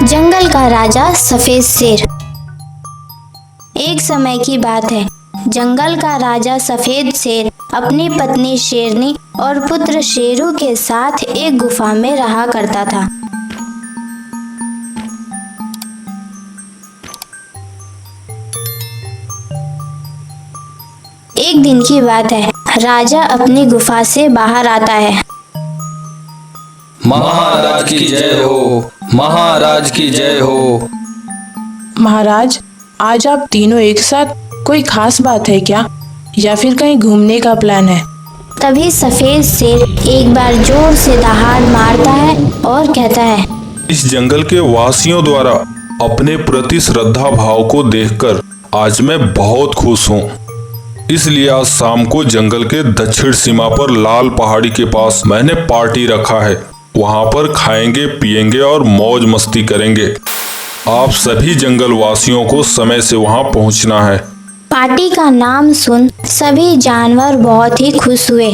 जंगल का राजा सफेद शेर। एक समय की बात है, जंगल का राजा सफेद शेर अपनी पत्नी शेरनी और पुत्र शेरू के साथ एक गुफा में रहा करता था। एक दिन की बात है, राजा अपनी गुफा से बाहर आता है। महाराज की जय हो, महाराज की जय हो। महाराज, आज आप तीनों एक साथ, कोई खास बात है क्या, या फिर कहीं घूमने का प्लान है? तभी सफेद शेर एक बार जोर से दहाड़ मारता है और कहता है, इस जंगल के वासियों द्वारा अपने प्रति श्रद्धा भाव को देखकर आज मैं बहुत खुश हूँ। इसलिए आज शाम को जंगल के दक्षिण सीमा पर लाल पहाड़ी के पास मैंने पार्टी रखा है। वहाँ पर खाएंगे, पिएंगे और मौज मस्ती करेंगे। आप सभी जंगल वासियों को समय से वहाँ पहुँचना है। पार्टी का नाम सुन सभी जानवर बहुत ही खुश हुए।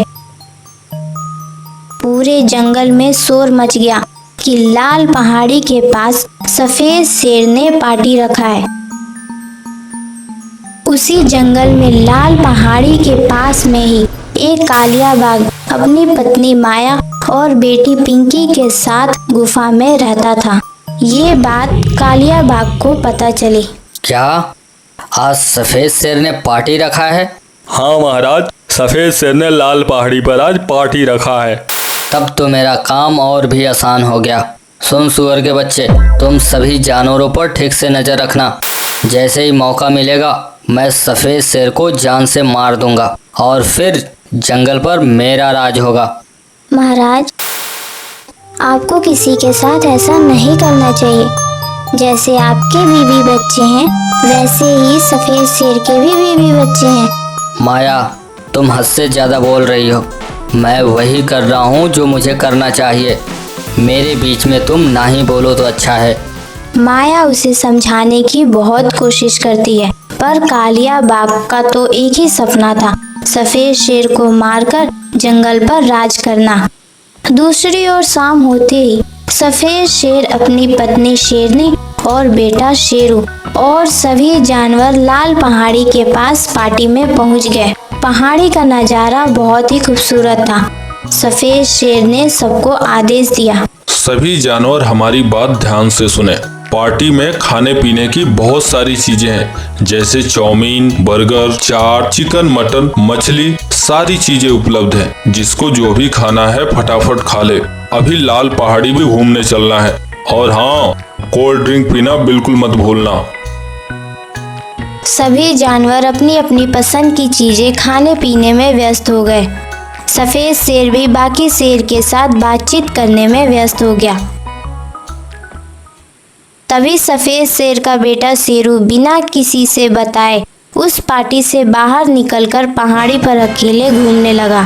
पूरे जंगल में शोर मच गया कि लाल पहाड़ी के पास सफेद शेर ने पार्टी रखा है। उसी जंगल में लाल पहाड़ी के पास में ही एक कालिया बाघ अपनी पत्नी माया और बेटी पिंकी के साथ गुफा में रहता था। ये बात कालिया बाघ को पता चली। क्या आज सफेद शेर ने पार्टी रखा है? हाँ महाराज, सफेद शेर ने लाल पहाड़ी पर आज पार्टी रखा है। तब तो मेरा काम और भी आसान हो गया। सुन सुअर के बच्चे, तुम सभी जानवरों पर ठीक से नजर रखना। जैसे ही मौका मिलेगा मैं सफेद शेर को जान से मार दूंगा और फिर जंगल पर मेरा राज होगा। महाराज, आपको किसी के साथ ऐसा नहीं करना चाहिए। जैसे आपके बीवी बच्चे हैं, वैसे ही सफेद शेर के भी बीवी बच्चे हैं। माया, तुम हद से ज़्यादा बोल रही हो। मैं वही कर रहा हूँ जो मुझे करना चाहिए। मेरे बीच में तुम ना ही बोलो तो अच्छा है। माया उसे समझाने की बहुत कोशिश करती है, पर कालिया बाघ का तो एक ही सपना था, सफेद शेर को मारकर जंगल पर राज करना। दूसरी ओर शाम होते ही सफेद शेर अपनी पत्नी शेरनी और बेटा शेरू और सभी जानवर लाल पहाड़ी के पास पार्टी में पहुंच गए। पहाड़ी का नजारा बहुत ही खूबसूरत था। सफेद शेर ने सबको आदेश दिया, सभी जानवर हमारी बात ध्यान से सुने। पार्टी में खाने पीने की बहुत सारी चीजें हैं, जैसे चाउमीन, बर्गर, चाट, चिकन, मटन, मछली, सारी चीजें उपलब्ध हैं। जिसको जो भी खाना है फटाफट खा ले। अभी लाल पहाड़ी भी घूमने चलना है। और हाँ, कोल्ड ड्रिंक पीना बिल्कुल मत भूलना। सभी जानवर अपनी अपनी पसंद की चीजें खाने पीने में व्यस्त हो गए। सफेद शेर भी बाकी शेर के साथ बातचीत करने में व्यस्त हो गया। तभी सफेद शेर का बेटा शेरू बिना किसी से बताए उस पार्टी से बाहर निकलकर पहाड़ी पर अकेले घूमने लगा।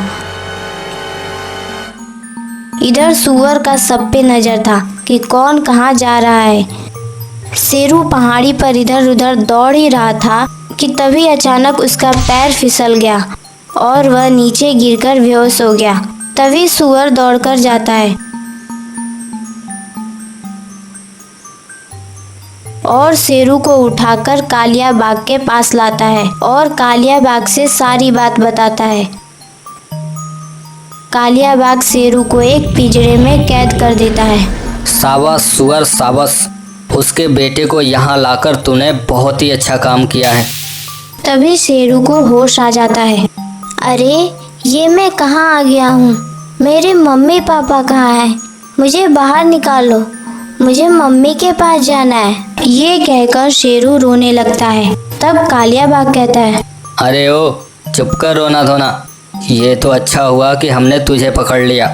इधर सुअर का सब पे नजर था कि कौन कहाँ जा रहा है। शेरू पहाड़ी पर इधर उधर दौड़ ही रहा था कि तभी अचानक उसका पैर फिसल गया और वह नीचे गिरकर बेहोश हो गया। तभी सुअर दौड़कर जाता है और शेरू को उठाकर कालिया बाघ के पास लाता है और कालिया बाघ से सारी बात बताता है। कालिया बाघ शेरू को एक पिंजरे में कैद कर देता है। शाबाश सुअर, शाबाश। उसके बेटे को यहाँ लाकर तूने बहुत ही अच्छा काम किया है। तभी शेरू को होश आ जाता है। अरे, ये मैं कहाँ आ गया हूँ? मेरे मम्मी पापा कहाँ हैं? मुझे बाहर निकालो, मुझे मम्मी के पास जाना है। ये कहकर शेरू रोने लगता है। तब कालिया बाघ कहता है, अरे ओ, चुप कर रोना धोना। ये तो अच्छा हुआ कि हमने तुझे पकड़ लिया।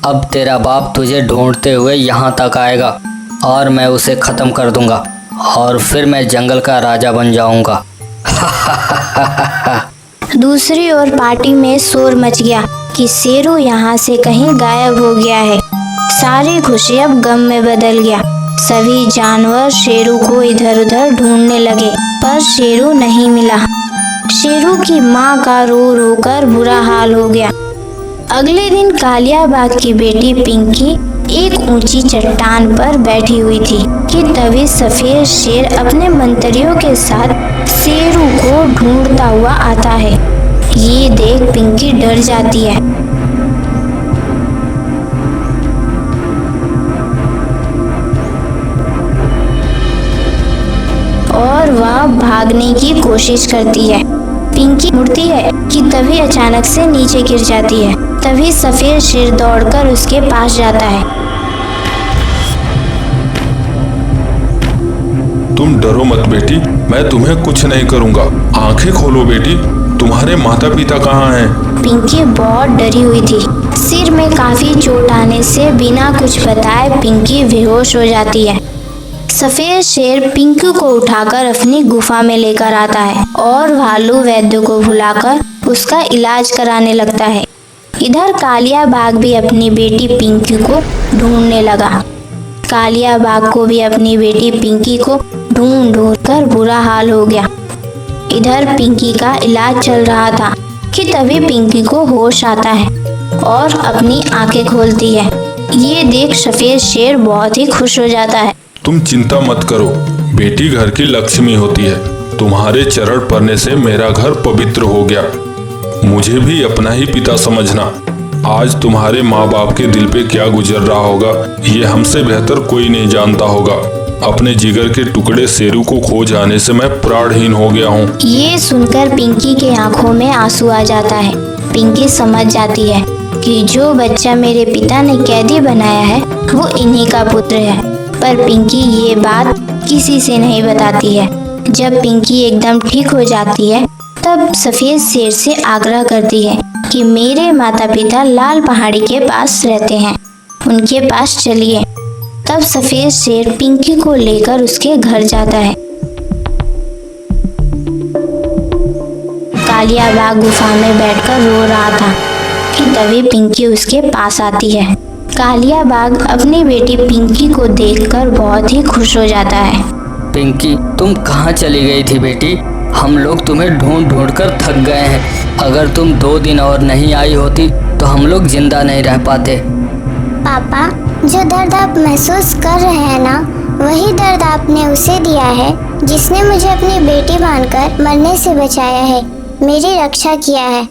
अब तेरा बाप तुझे ढूंढते हुए यहाँ तक आएगा और मैं उसे ख़त्म कर दूंगा और फिर मैं जंगल का राजा बन जाऊंगा। दूसरी ओर पार्टी में शोर मच गया कि शेरू यहाँ से कहीं गायब हो गया है। सारी खुशी अब गम में बदल गया। सभी जानवर शेरू को इधर उधर ढूंढने लगे, पर शेरू नहीं मिला। शेरू की माँ का रो रो कर बुरा हाल हो गया। अगले दिन कालिया बाघ की बेटी पिंकी एक ऊंची चट्टान पर बैठी हुई थी कि तभी सफेद शेर अपने मंत्रियों के साथ शेरू को ढूंढता हुआ आता है। ये देख पिंकी डर जाती है और वह भागने की कोशिश करती है। पिंकी मुड़ती है कि तभी अचानक से नीचे गिर जाती है। तभी सफेद शेर दौड़कर उसके पास जाता है। तुम डरो मत बेटी, मैं तुम्हें कुछ नहीं करूँगा। आंखें खोलो बेटी, तुम्हारे माता पिता कहाँ हैं? पिंकी बहुत डरी हुई थी। सिर में काफी चोट आने से बिना कुछ बताए पिंकी बेहोश हो जाती है। सफेद शेर पिंकी को उठाकर अपनी गुफा में लेकर आता है और भालू वैद्य को बुलाकर उसका इलाज कराने लगता है। इधर कालिया बाघ भी अपनी बेटी पिंकी को ढूंढने लगा। कालिया बाघ को भी अपनी बेटी पिंकी को ढूंढ कर बुरा हाल हो गया। इधर पिंकी का इलाज चल रहा था कि तभी पिंकी को होश आता है और अपनी आंखें खोलती है। ये देख सफेद शेर बहुत ही खुश हो जाता है। तुम चिंता मत करो बेटी, घर की लक्ष्मी होती है। तुम्हारे चरण पड़ने से मेरा घर पवित्र हो गया। मुझे भी अपना ही पिता समझना। आज तुम्हारे माँ बाप के दिल पे क्या गुजर रहा होगा ये हमसे बेहतर कोई नहीं जानता होगा। अपने जिगर के टुकड़े शेरू को खो जाने से मैं प्राणहीन हो गया हूँ। ये सुनकर पिंकी के आंखों में आंसू आ जाता है। पिंकी समझ जाती है कि जो बच्चा मेरे पिता ने कैदी बनाया है वो इन्हीं का पुत्र है। पर पिंकी ये बात किसी से नहीं बताती है। जब पिंकी एकदम ठीक हो जाती है तब सफेद शेर से आग्रह करती है कि मेरे माता पिता लाल पहाड़ी के पास रहते हैं, उनके पास चलिए। तब सफेद शेर पिंकी को लेकर उसके घर जाता है। कालिया बाघ गुफा में बैठकर रो रहा था कि तभी पिंकी उसके पास आती है। कालिया बाघ अपनी बेटी पिंकी को देखकर बहुत ही खुश हो जाता है। पिंकी, तुम कहाँ चली गई थी बेटी? हम लोग तुम्हें ढूंढ ढूंढ कर थक गए हैं। अगर तुम 2 दिन और नहीं आई होती तो हम लोग जिंदा नहीं रह पाते। पापा, जो दर्द आप महसूस कर रहे हैं ना, वही दर्द आपने उसे दिया है जिसने मुझे अपनी बेटी मानकर मरने से बचाया है, मेरी रक्षा किया है।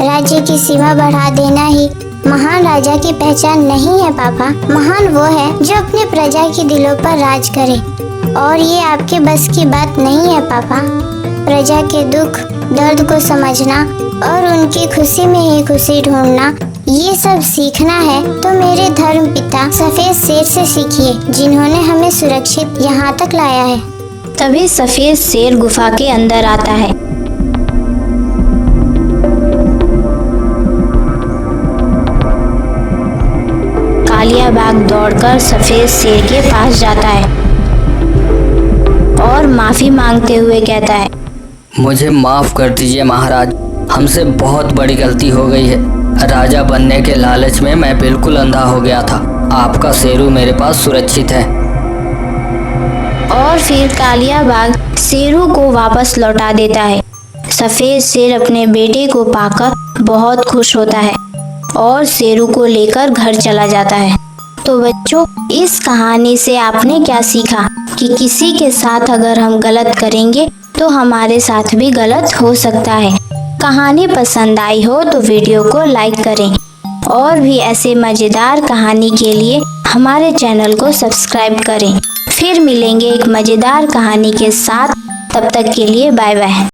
राज्य की सीमा बढ़ा देना ही महान राजा की पहचान नहीं है पापा। महान वो है जो अपने प्रजा के दिलों पर राज करे, और ये आपके बस की बात नहीं है पापा। प्रजा के दुख दर्द को समझना और उनकी खुशी में ही खुशी ढूंढना, ये सब सीखना है तो मेरे धर्म पिता सफेद शेर से सीखिए, जिन्होंने हमें सुरक्षित यहाँ तक लाया है। तभी सफेद शेर गुफा के अंदर आता है। कालिया बाघ दौड़कर सफेद शेर के पास जाता है और माफी मांगते हुए कहता है, मुझे माफ कर दीजिए महाराज, हमसे बहुत बड़ी गलती हो गई है। राजा बनने के लालच में मैं बिल्कुल अंधा हो गया था। आपका शेरू मेरे पास सुरक्षित है। और फिर कालिया बाघ शेरू को वापस लौटा देता है। सफेद शेर अपने बेटे को पाकर बहुत खुश होता है और शेरू को लेकर घर चला जाता है। तो बच्चों, इस कहानी से आपने क्या सीखा कि किसी के साथ अगर हम गलत करेंगे तो हमारे साथ भी गलत हो सकता है। कहानी पसंद आई हो तो वीडियो को लाइक करें और भी ऐसे मज़ेदार कहानी के लिए हमारे चैनल को सब्सक्राइब करें। फिर मिलेंगे एक मज़ेदार कहानी के साथ। तब तक के लिए बाय बाय।